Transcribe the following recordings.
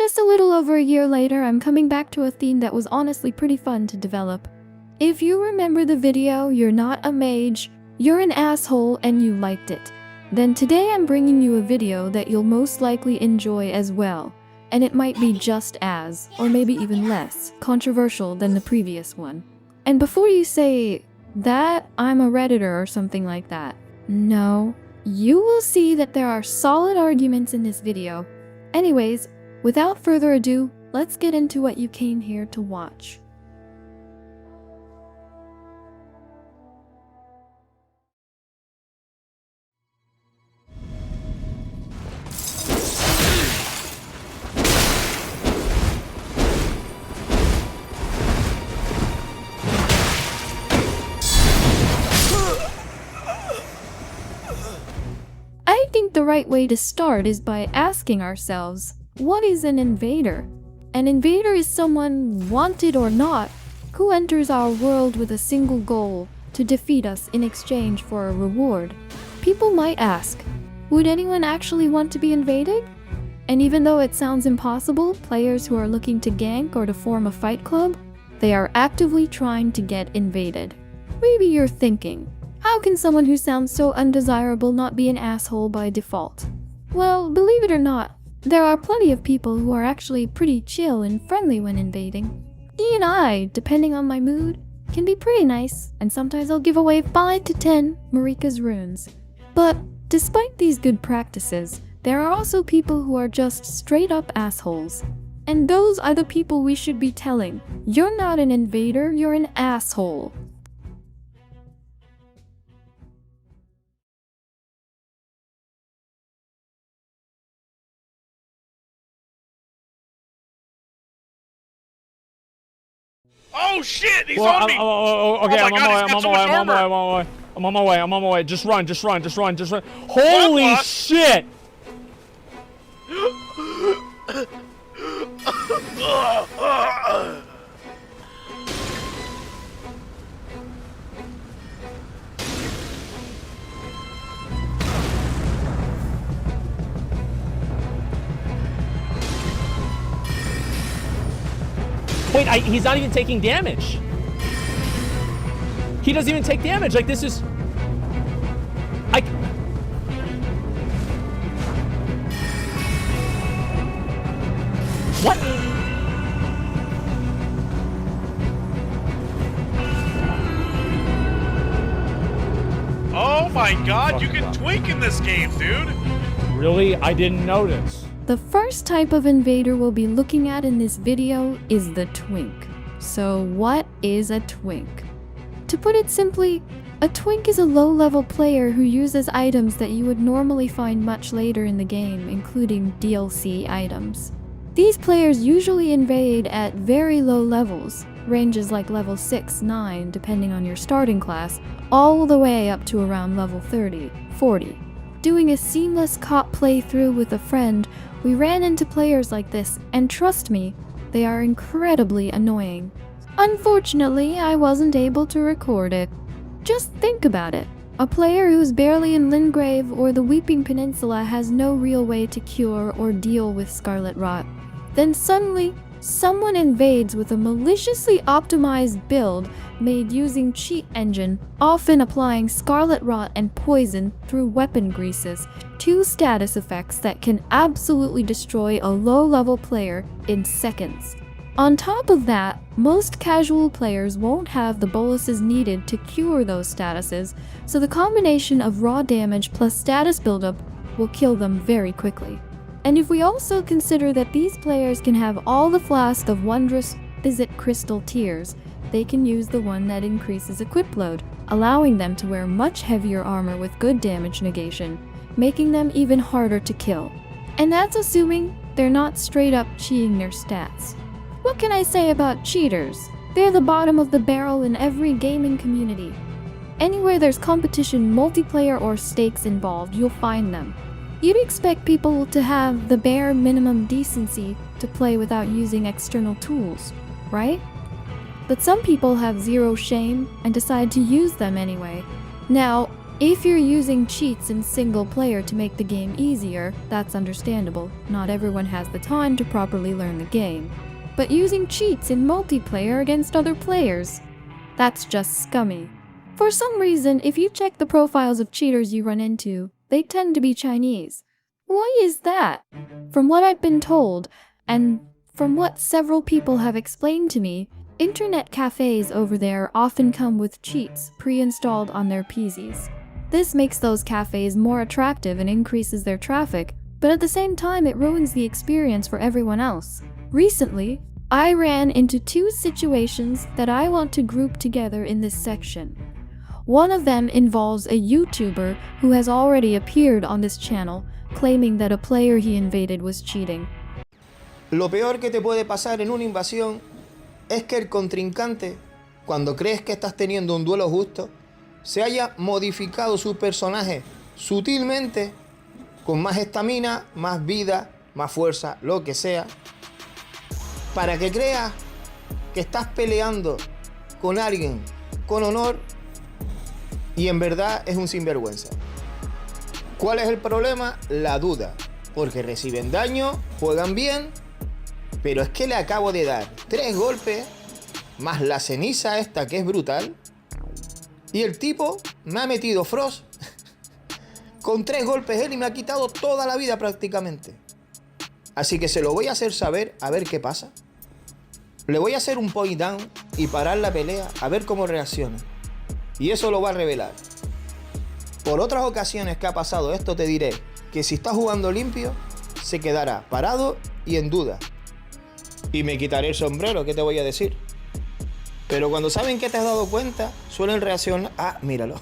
Just a little over a year later, I'm coming back to a theme that was honestly pretty fun to develop. If you remember the video, "You're not a mage, you're an asshole, and you liked it," then today I'm bringing you a video that you'll most likely enjoy as well, and it might be just as, or maybe even less, controversial than the previous one. And before you say that I'm a Redditor or something like that, no, you will see that there are solid arguments in this video. Anyways, without further ado, let's get into what you came here to watch. I think the right way to start is by asking ourselves, what is an invader? An invader is someone, wanted or not, who enters our world with a single goal: to defeat us in exchange for a reward. People might ask, would anyone actually want to be invaded? And even though it sounds impossible, players who are looking to gank or to form a fight club, they are actively trying to get invaded. Maybe you're thinking, how can someone who sounds so undesirable not be an asshole by default? Well, believe it or not, there are plenty of people who are actually pretty chill and friendly when invading. I, depending on my mood, can be pretty nice, and sometimes I'll give away 5 to 10 Marika's runes. But despite these good practices, there are also people who are just straight up assholes. And those are the people we should be telling, you're not an invader, you're an asshole. Oh shit, he's on me! Okay, oh I'm on my way. Just run. Holy shit! Wait, he's not even taking damage. He doesn't even take damage. Like, this is... What? Oh my god, you can twink in this game, dude! Really? I didn't notice. The first type of invader we'll be looking at in this video is the twink. So what is a twink? To put it simply, a twink is a low-level player who uses items that you would normally find much later in the game, including DLC items. These players usually invade at very low levels, ranges like level 6, 9, depending on your starting class, all the way up to around level 30, 40. Doing a seamless cop playthrough with a friend, we ran into players like this, and trust me, they are incredibly annoying. Unfortunately, I wasn't able to record it. Just think about it. A player who's barely in Lingrave or the Weeping Peninsula has no real way to cure or deal with Scarlet Rot. Then suddenly, someone invades with a maliciously optimized build made using cheat engine, often applying Scarlet Rot and poison through weapon greases, 2 status effects that can absolutely destroy a low-level player in seconds. On top of that, most casual players won't have the boluses needed to cure those statuses, so the combination of raw damage plus status buildup will kill them very quickly. And if we also consider that these players can have all the flasks of wondrous Physic Crystal Tears, they can use the one that increases equip load, allowing them to wear much heavier armor with good damage negation, making them even harder to kill. And that's assuming they're not straight up cheating their stats. What can I say about cheaters? They're the bottom of the barrel in every gaming community. Anywhere there's competition, multiplayer, or stakes involved, you'll find them. You'd expect people to have the bare minimum decency to play without using external tools, right? But some people have zero shame and decide to use them anyway. Now, If you're using cheats in single player to make the game easier, that's understandable. Not everyone has the time to properly learn the game. But using cheats in multiplayer against other players, that's just scummy. For some reason, if you check the profiles of cheaters you run into, they tend to be Chinese. Why is that? From what I've been told, and from what several people have explained to me, internet cafes over there often come with cheats pre-installed on their PCs. This makes those cafes more attractive and increases their traffic, but at the same time it ruins the experience for everyone else. Recently, I ran into two situations that I want to group together in this section. One of them involves a YouTuber who has already appeared on this channel, claiming that a player he invaded was cheating. Lo peor que te puede pasar en una invasión es que el contrincante, cuando crees que estás teniendo un duelo justo, se haya modificado su personaje sutilmente, con más estamina, más vida, más fuerza, lo que sea, para que creas que estás peleando con alguien con honor y en verdad es un sinvergüenza. ¿Cuál es el problema? La duda, porque reciben daño, juegan bien, pero es que le acabo de dar 3 golpes, más la ceniza esta que es brutal, y el tipo me ha metido Frost con 3 golpes él y me ha quitado toda la vida prácticamente. Así que se lo voy a hacer saber, a ver qué pasa. Le voy a hacer un point down y parar la pelea, a ver cómo reacciona. Y eso lo va a revelar. Por otras ocasiones que ha pasado esto, te diré que si está jugando limpio, se quedará parado y en duda. Y me quitaré el sombrero, ¿qué te voy a decir? Pero cuando saben que te has dado cuenta, suelen reaccionar. Ah, míralo.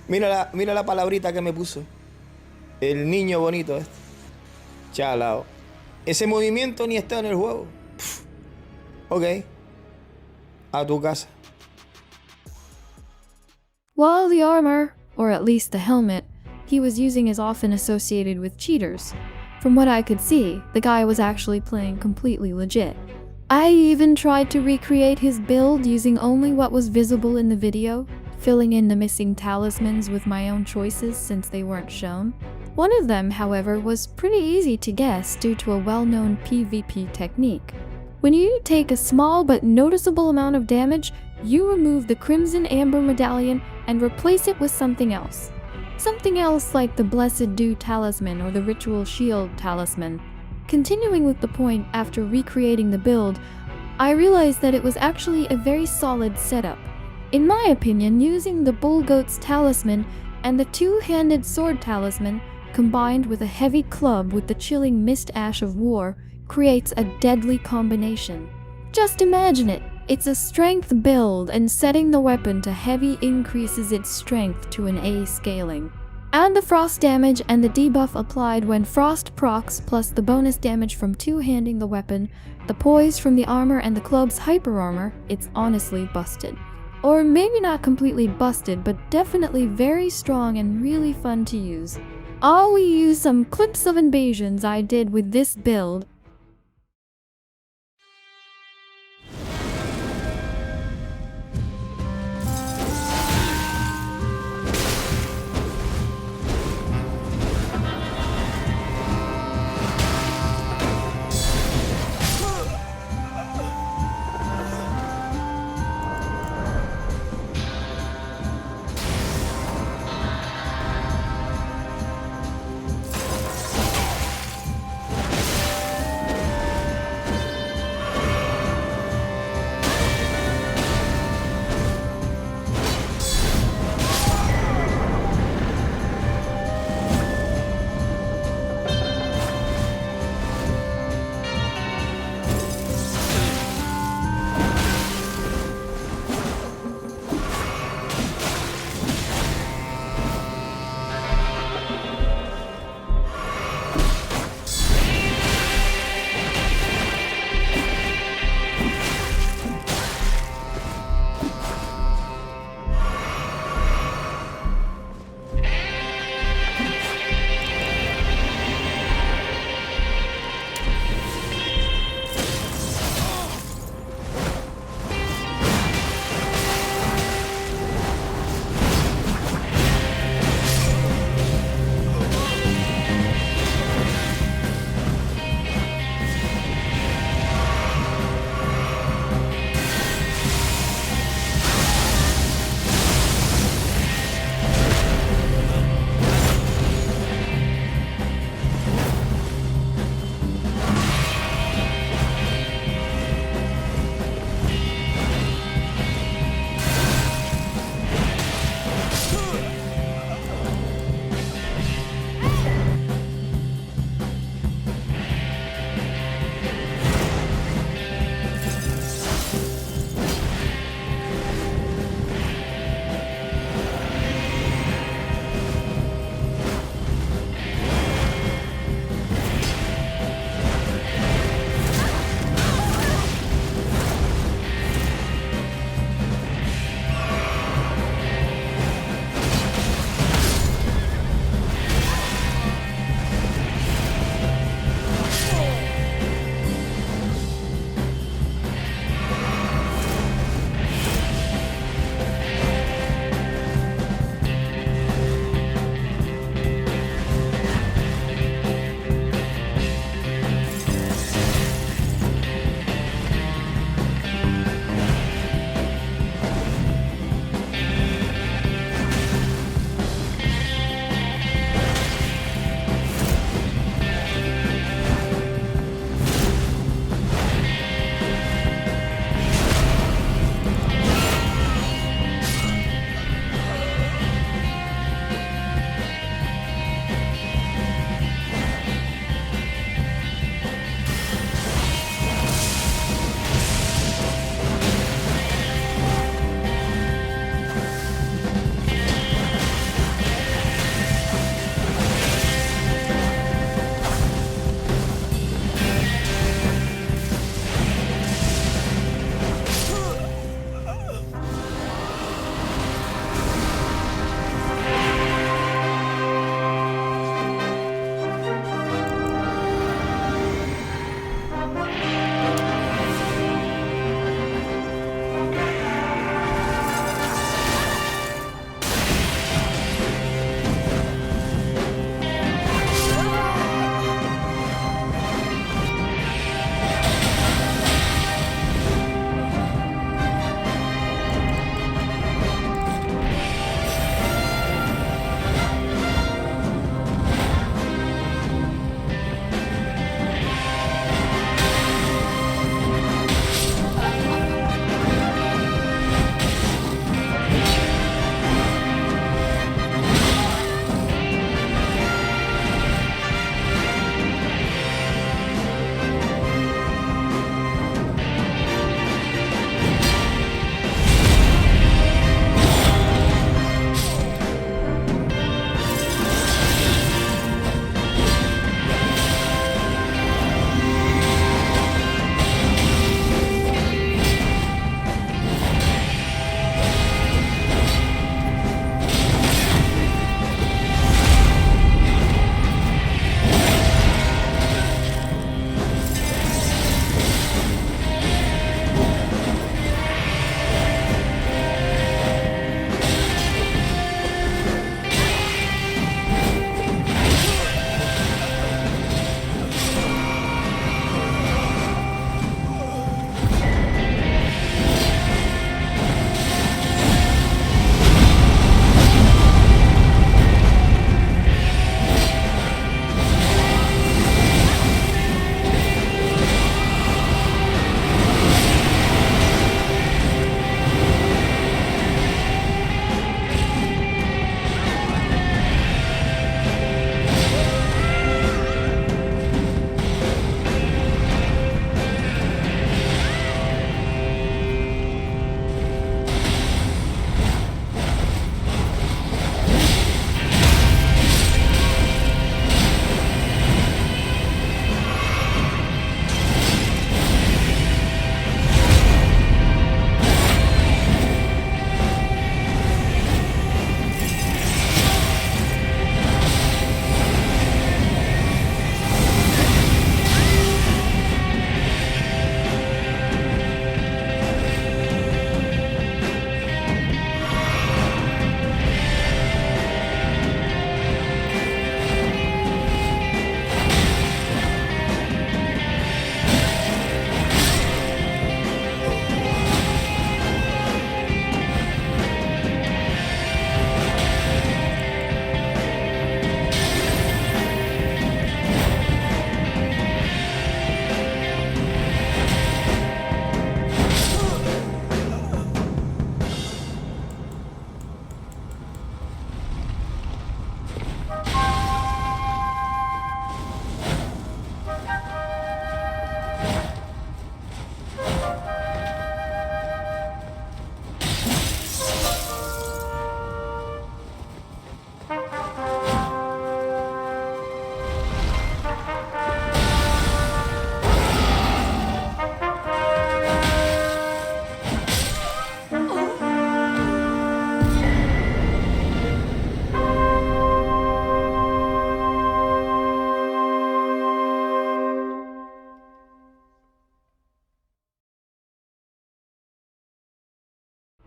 mira la palabrita que me puso. El niño bonito este. Chalao. Ese movimiento ni está en el juego. Pff. Ok. A tu casa. While the armor, or at least the helmet, he was using is often associated with cheaters. From what I could see, the guy was actually playing completely legit. I even tried to recreate his build using only what was visible in the video, filling in the missing talismans with my own choices since they weren't shown. One of them, however, was pretty easy to guess due to a well-known PvP technique. When you take a small but noticeable amount of damage, you remove the Crimson Amber Medallion and replace it with something else. Something else like the Blessed Dew Talisman or the Ritual Shield Talisman. Continuing with the point, after recreating the build, I realized that it was actually a very solid setup. In my opinion, using the Bull Goat's Talisman and the two-handed sword talisman combined with a heavy club with the chilling Mist Ash of War creates a deadly combination. Just imagine it. It's a strength build, and setting the weapon to heavy increases its strength to an A scaling. Add the frost damage and the debuff applied when frost procs plus the bonus damage from two-handing the weapon, the poise from the armor and the club's hyper armor, it's honestly busted. Or maybe not completely busted, but definitely very strong and really fun to use. I'll use some clips of invasions I did with this build.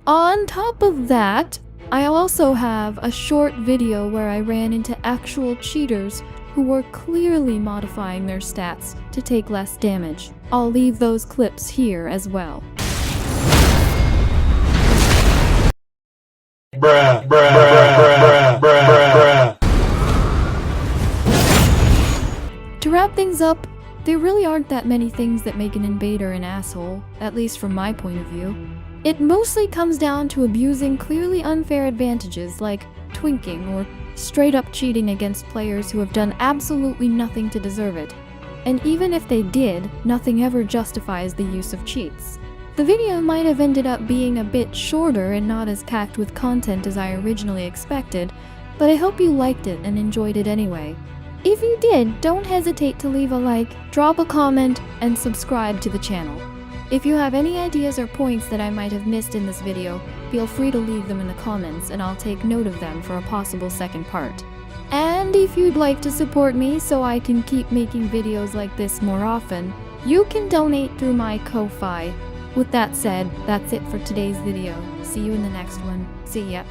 On top of that, I also have a short video where I ran into actual cheaters who were clearly modifying their stats to take less damage. I'll leave those clips here as well. Bruh, bruh, bruh, bruh, bruh, bruh, bruh. To wrap things up, there really aren't that many things that make an invader an asshole, at least from my point of view. It mostly comes down to abusing clearly unfair advantages like twinking or straight up cheating against players who have done absolutely nothing to deserve it. And even if they did, nothing ever justifies the use of cheats. The video might have ended up being a bit shorter and not as packed with content as I originally expected, but I hope you liked it and enjoyed it anyway. If you did, don't hesitate to leave a like, drop a comment, and subscribe to the channel. If you have any ideas or points that I might have missed in this video, feel free to leave them in the comments and I'll take note of them for a possible second part. And if you'd like to support me so I can keep making videos like this more often, you can donate through my Ko-Fi. With that said, that's it for today's video. See you in the next one. See ya.